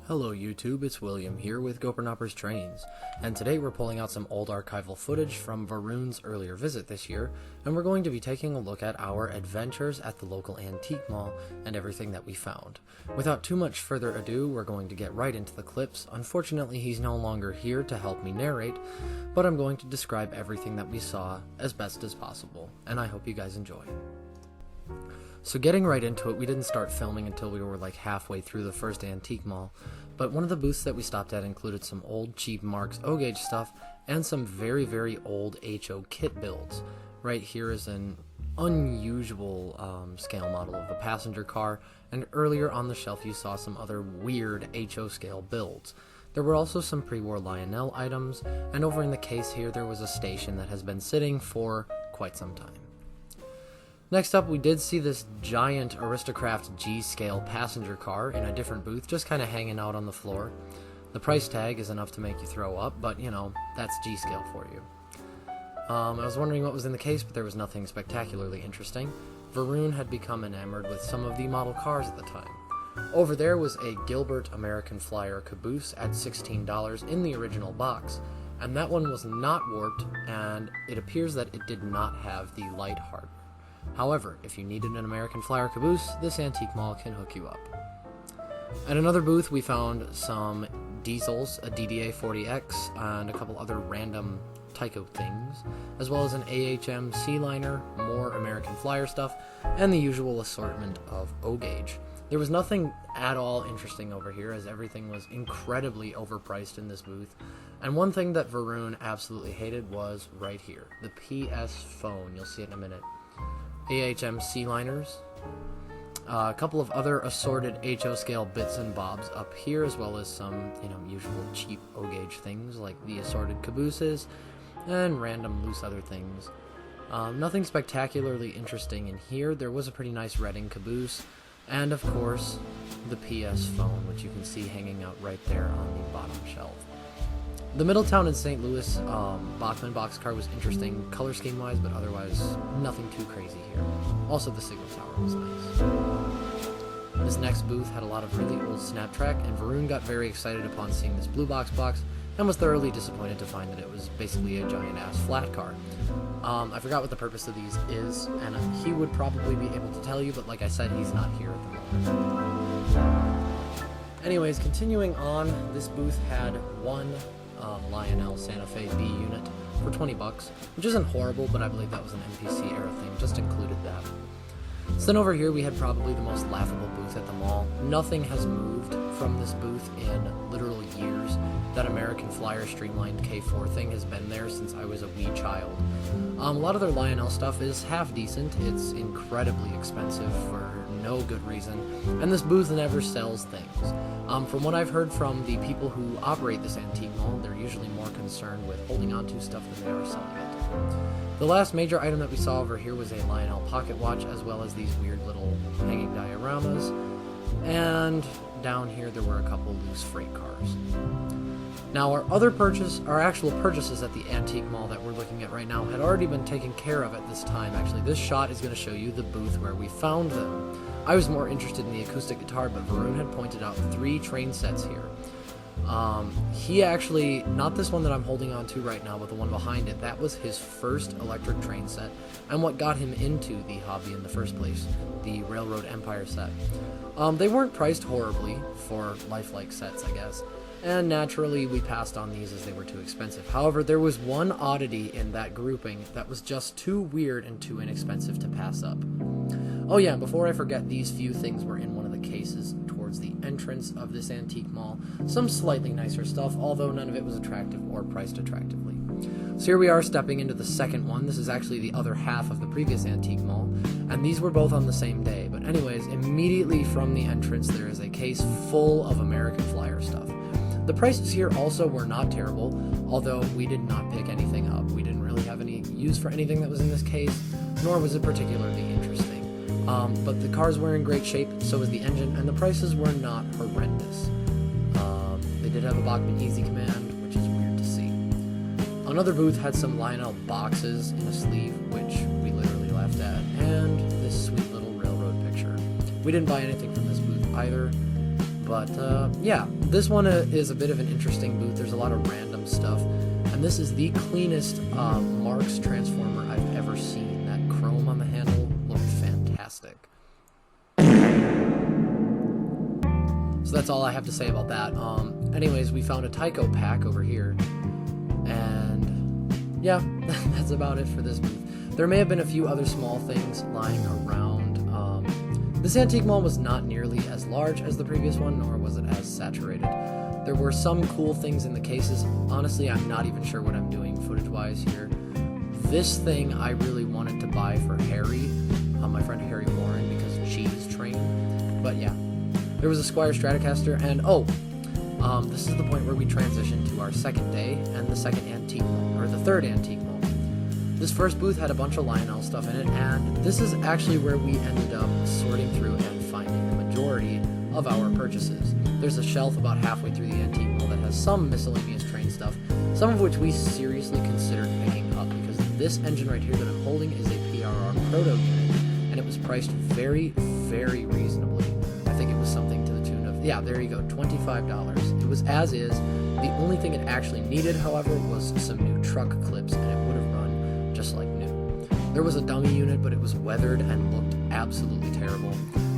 Hello YouTube, it's William here with Gopernopper's Trains, and today we're pulling out some old archival footage from Varun's earlier visit this year, and we're going to be taking a look at our adventures at the local antique mall and everything that we found. Without too much further ado, we're going to get right into the clips. Unfortunately, he's no longer here to help me narrate, but I'm going to describe everything that we saw as best as possible, and I hope you guys enjoy. So getting right into it, we didn't start filming until we were like halfway through the first antique mall, but one of the booths that we stopped at included some old cheap Marks O-gauge stuff and some very old HO kit builds. Right here is an unusual scale model of a passenger car, and earlier on the shelf you saw some other weird HO scale builds. There were also some pre-war Lionel items, and over in the case here there was a station that has been sitting for quite some time. Next up, we did see this giant Aristocraft G-scale passenger car in a different booth, just kind of hanging out on the floor. The price tag is enough to make you throw up, but you know, that's G-scale for you. I was wondering what was in the case, but there was nothing spectacularly interesting. Varun had become enamored with some of the model cars at the time. Over there was a Gilbert American Flyer caboose at $16 in the original box, and that one was not warped, and it appears that it did not have the light hardware. However, if you needed an American Flyer caboose, this antique mall can hook you up. At another booth, we found some diesels, a DDA 40X, and a couple other random Tyco things, as well as an AHM C-liner, more American Flyer stuff, and the usual assortment of O-gauge. There was nothing at all interesting over here, as everything was incredibly overpriced in this booth, and one thing that Varun absolutely hated was right here, the PS phone. You'll see it in a minute. AHM C-liners, a couple of other assorted HO scale bits and bobs up here, as well as some, usual cheap O-gauge things like the assorted cabooses and random loose other things. Nothing spectacularly interesting in here. There was a pretty nice Reading caboose, and of course the PS phone, which you can see hanging out right there on the bottom shelf. The Middletown and St. Louis Bachmann boxcar was interesting color scheme wise, but otherwise nothing too crazy here. Also the signal tower was nice. This next booth had a lot of really old Snaptrack, and Varun got very excited upon seeing this blue box and was thoroughly disappointed to find that it was basically a giant ass flat car. I forgot what the purpose of these is, and he would probably be able to tell you, but like I said, he's not here at the moment. Anyways, continuing on, this booth had one Lionel Santa Fe B unit for $20, which isn't horrible, but I believe that was an NPC era thing, just included that. So then over here we had probably the most laughable booth at the mall. Nothing has moved from this booth in literal years. That American Flyer streamlined K4 thing has been there since I was a wee child. A lot of their Lionel stuff is half decent. It's incredibly expensive for no good reason, and this booth never sells things. From what I've heard from the people who operate this antique mall, they're usually more concerned with holding on to stuff than they are selling it. The last major item that we saw over here was a Lionel pocket watch, as well as these weird little hanging dioramas, and down here there were a couple loose freight cars. Now our actual purchases at the antique mall that we're looking at right now had already been taken care of at this time. Actually, this shot is going to show you the booth where we found them. I was more interested in the acoustic guitar, but Varun had pointed out 3 train sets here. He actually, not this one that I'm holding on to right now, but the one behind it, that was his first electric train set, and what got him into the hobby in the first place, the Railroad Empire set. They weren't priced horribly for lifelike sets, I guess, and naturally we passed on these as they were too expensive. However, there was one oddity in that grouping that was just too weird and too inexpensive to pass up. Oh yeah, before I forget, these few things were in one of the cases towards the entrance of this antique mall. Some slightly nicer stuff, although none of it was attractive or priced attractively. So here we are stepping into the second one. This is actually the other half of the previous antique mall, and these were both on the same day. But anyways, immediately from the entrance there is a case full of American Flyer stuff. The prices here also were not terrible, although we did not pick anything up. We didn't really have any use for anything that was in this case, nor was it particularly interesting. But the cars were in great shape, so was the engine, and the prices were not horrendous. They did have a Bachmann Easy Command, which is weird to see. Another booth had some Lionel boxes in a sleeve, which we literally laughed at, and this sweet little railroad picture. We didn't buy anything from this booth either, But yeah, this one is a bit of an interesting booth. There's a lot of random stuff, and this is the cleanest Marx transformer I've ever seen. That chrome on the handle looked fantastic. So that's all I have to say about that. Anyways, we found a Tyco pack over here, and yeah, that's about it for this booth. There may have been a few other small things lying around. This antique mall was not nearly as large as the previous one, nor was it as saturated. There were some cool things in the cases. Honestly, I'm not even sure what I'm doing footage-wise here. This thing I really wanted to buy for Harry, my friend Harry Warren, because cheese train. But yeah, there was a Squire Stratocaster, and this is the point where we transition to our second day and the second antique mall, or the third antique mall. This first booth had a bunch of Lionel stuff in it, and this is actually where we ended up sorting through and finding the majority of our purchases. There's a shelf about halfway through the antique mall that has some miscellaneous train stuff, some of which we seriously considered picking up, because this engine right here that I'm holding is a PRR Proto unit, and it was priced very, very reasonably. I think it was something to the tune of, yeah, there you go, $25. It was as is. The only thing it actually needed, however, was some new truck clips, and it would have run just like new. There was a dummy unit, but it was weathered and looked absolutely terrible.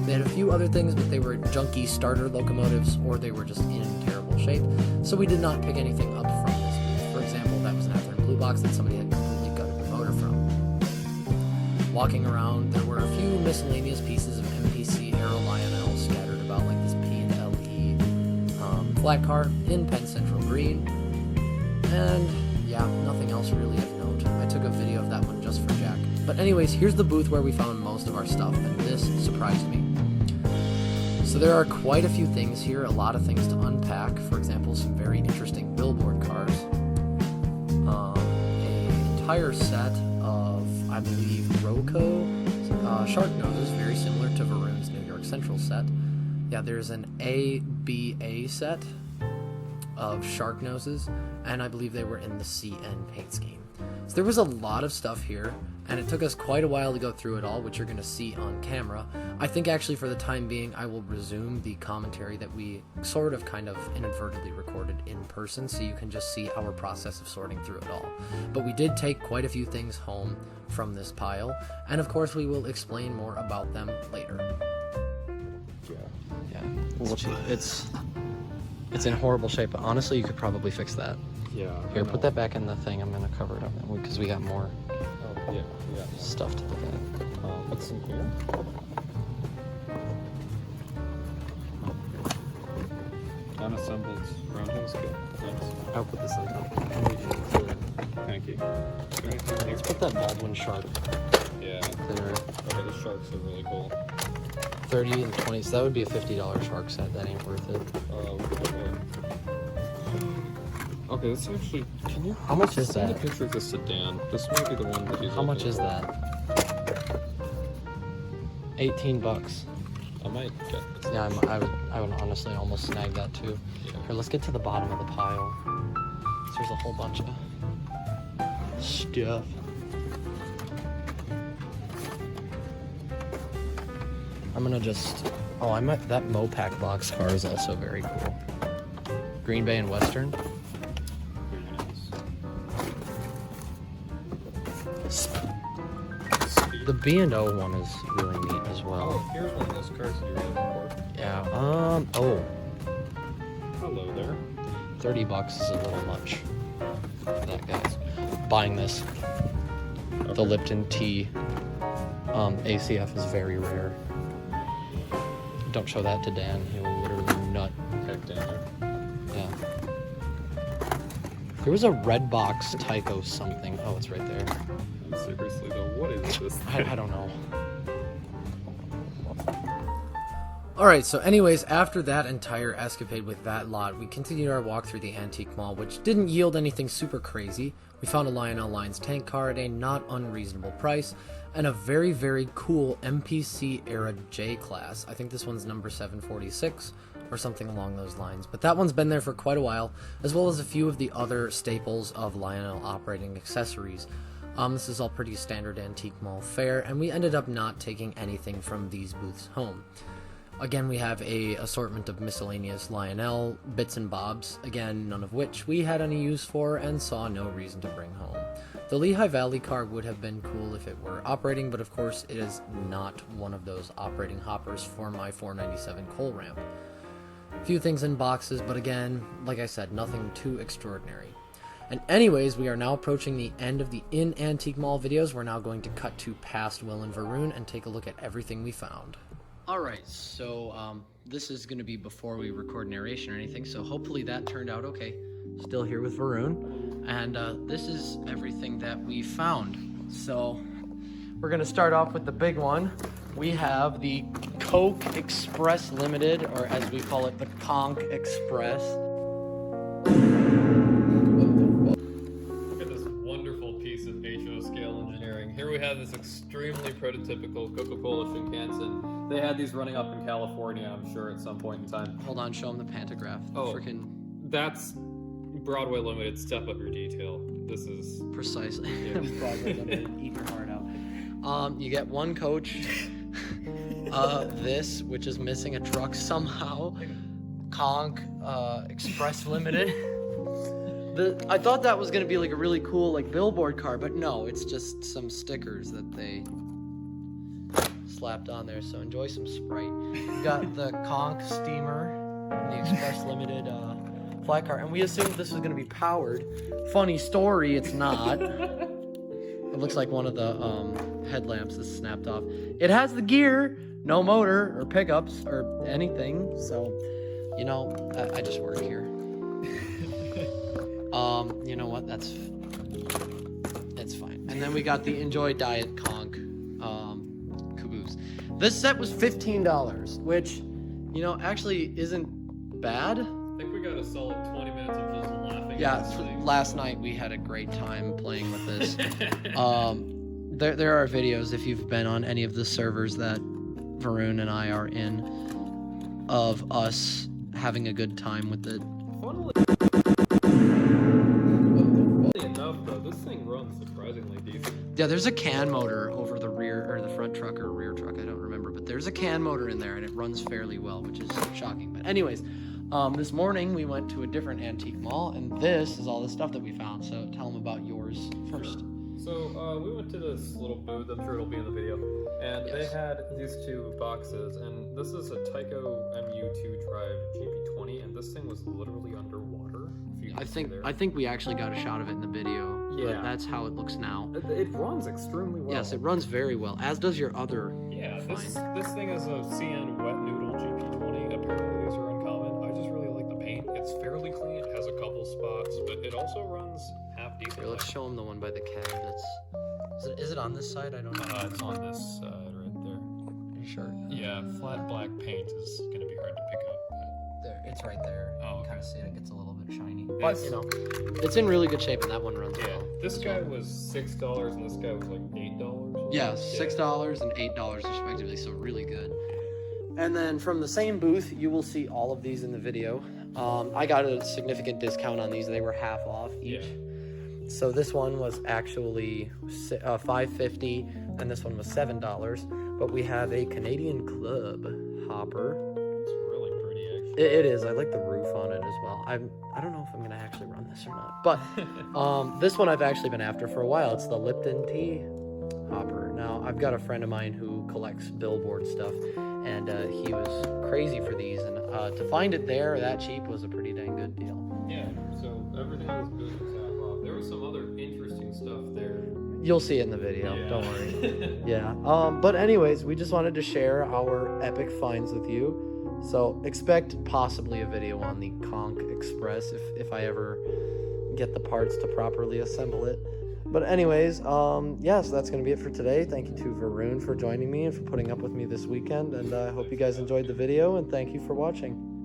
They had a few other things, but they were junky starter locomotives, or they were just in terrible shape, so we did not pick anything up from this booth. For example, that was an Athearn Blue Box that somebody had completely gutted the motor from. Walking around, there were a few miscellaneous pieces of MPC Aero Lionel scattered about, like this P&LE flat car in Penn Central Green, and yeah, nothing else really of note. I took a video of that one just for Jack. But anyways, here's the booth where we found most of our stuff, and this surprised me. So there are quite a few things here, a lot of things to unpack. For example, some very interesting billboard cars. An entire set of, I believe, Roco shark noses, very similar to Varun's New York Central set. Yeah, there's an ABA set of shark noses, and I believe they were in the CN paint scheme. So there was a lot of stuff here, and it took us quite a while to go through it all, which you're going to see on camera. I think actually for the time being I will resume the commentary that we sort of kind of inadvertently recorded in person, so you can just see our process of sorting through it all. But we did take quite a few things home from this pile, and of course we will explain more about them later. Yeah. It's in horrible shape, but honestly you could probably fix that. Yeah. Here, put that back in the thing. I'm gonna cover it up because we got more Yeah. stuff to look at. What's in here? Unassembled roundhouse kit. Thanks. I'll put this on top. Thank you. Let's put that Baldwin shark Yeah. there. Okay, the sharks are really cool. 30 and 20, so that would be a $50 shark set. That ain't worth it. Okay, this actually. Can you? How much is send that? a picture of the sedan? This might be the one that he's. How much is that? $18. I might get this. Yeah, I would honestly almost snag that too. Yeah. Here, let's get to the bottom of the pile. So there's a whole bunch of stuff. I'm gonna just. Oh, I might. That Mopac box car is also very cool. Green Bay and Western. The B&O one is really neat as well. Oh, here's one of those cars that you were looking for. Yeah. Hello there. $30 is a little much for that, guys. Buying this. Okay. The Lipton Tea ACF is very rare. Don't show that to Dan. He will literally nut. Heck down there. Yeah. There was a red box Tyco something. Oh, it's right there. Seriously though, what is this thing? I don't know. Alright, so anyways, after that entire escapade with that lot, we continued our walk through the antique mall, which didn't yield anything super crazy. We found a Lionel Lines tank car at a not unreasonable price, and a very, very cool MPC era J-Class. I think this one's number 746, or something along those lines. But that one's been there for quite a while, as well as a few of the other staples of Lionel operating accessories. This is all pretty standard antique mall fare, and we ended up not taking anything from these booths home. Again, we have a assortment of miscellaneous Lionel bits and bobs, again, none of which we had any use for and saw no reason to bring home. The Lehigh Valley car would have been cool if it were operating, but of course it is not one of those operating hoppers for my 497 coal ramp. A few things in boxes, but again, like I said, nothing too extraordinary. And anyways, we are now approaching the end of the In Antique Mall videos. We're now going to cut to past Will and Varun and take a look at everything we found. Alright, so this is going to be before we record narration or anything, so hopefully that turned out okay. Still here with Varun, and this is everything that we found. So we're going to start off with the big one. We have the Coke Express Limited, or as we call it, the Conch Express. Look at this wonderful piece of HO scale engineering. Here we have this extremely prototypical Coca-Cola Shinkansen. They had these running up in California, I'm sure, at some point in time. Hold on, show them the pantograph. Oh, that's Broadway Limited. Step up your detail. This is precisely. Yeah. Broadway Limited. Eat your heart out. You get one coach. This, which is missing a truck somehow. Conch Express Limited. I thought that was gonna be like a really cool like billboard car, but no, it's just some stickers that they slapped on there. So enjoy some Sprite. You got the Conch steamer and the Express Limited flat car, and we assumed this was gonna be powered. Funny story, it's not. It looks like one of the headlamps is snapped off. It has the gear, no motor or pickups or anything. So, you know, I just work here. You know what? It's fine. And then we got the Enjoy Diet Conch caboose. This set was $15, which, you know, actually isn't bad. I think we got a solid 20 minutes of just laughing. Yeah, at this thing, last night we had a great time playing with this. There are videos, if you've been on any of the servers that Varun and I are in, of us having a good time with it. Funnily enough, though, this thing runs surprisingly decent. Yeah, there's a can motor over the rear, or the front truck or rear truck, I don't remember, but there's a can motor in there and it runs fairly well, which is shocking. But anyways, this morning we went to a different antique mall, and this is all the stuff that we found. So tell them about yours first. So we went to this little booth, I'm sure it'll be in the video, and Yes. they had these two boxes, and this is a Tyco MU2 Drive GP20, and this thing was literally underwater. If you can see there. I think we actually got a shot of it in the video. Yeah. But that's how it looks now. It runs extremely well. Yes, it runs very well, as does your other. Yeah, this Fine. thing is a CN Wet Noodle GP20. Apparently these are uncommon. I just really like the paint. It's fairly clean. It has a couple spots, but it also runs half decent. Here, let's show them the one by the cab. Is it on this side? I don't know. It's on this side right there. Are you sure? Yeah, flat black paint is going to be hard to pick up. There, it's right there. Oh, You okay. kind of see it. It gets a little bit shiny, Yes. but you know, it's in really good shape, and that one runs Yeah, well. this as guy well. was $6 and this guy was like $8. Yeah, $6 and $8 respectively, so really good. And then from the same booth, you will see all of these in the video. I got a significant discount on these. They were half off each. Yeah. So this one was actually $5.50, and this one was $7. But we have a Canadian Club hopper. It's really pretty, actually. It is. I like the roof on it as well. I don't know if I'm gonna actually run this or not. But this one I've actually been after for a while. It's the Lipton tea hopper. Now I've got a friend of mine who collects billboard stuff, and he was crazy for these. And to find it there that cheap was a pretty dang good deal. Yeah, so everything was good was half off. There was some other interesting stuff there. You'll see it in the video. Yeah. Don't worry. Yeah. But anyways, we just wanted to share our epic finds with you. So expect possibly a video on the Conch Express if I ever get the parts to properly assemble it. But anyways, yes, that's going to be it for today. Thank you to Varun for joining me and for putting up with me this weekend. And I hope you guys enjoyed the video, and thank you for watching.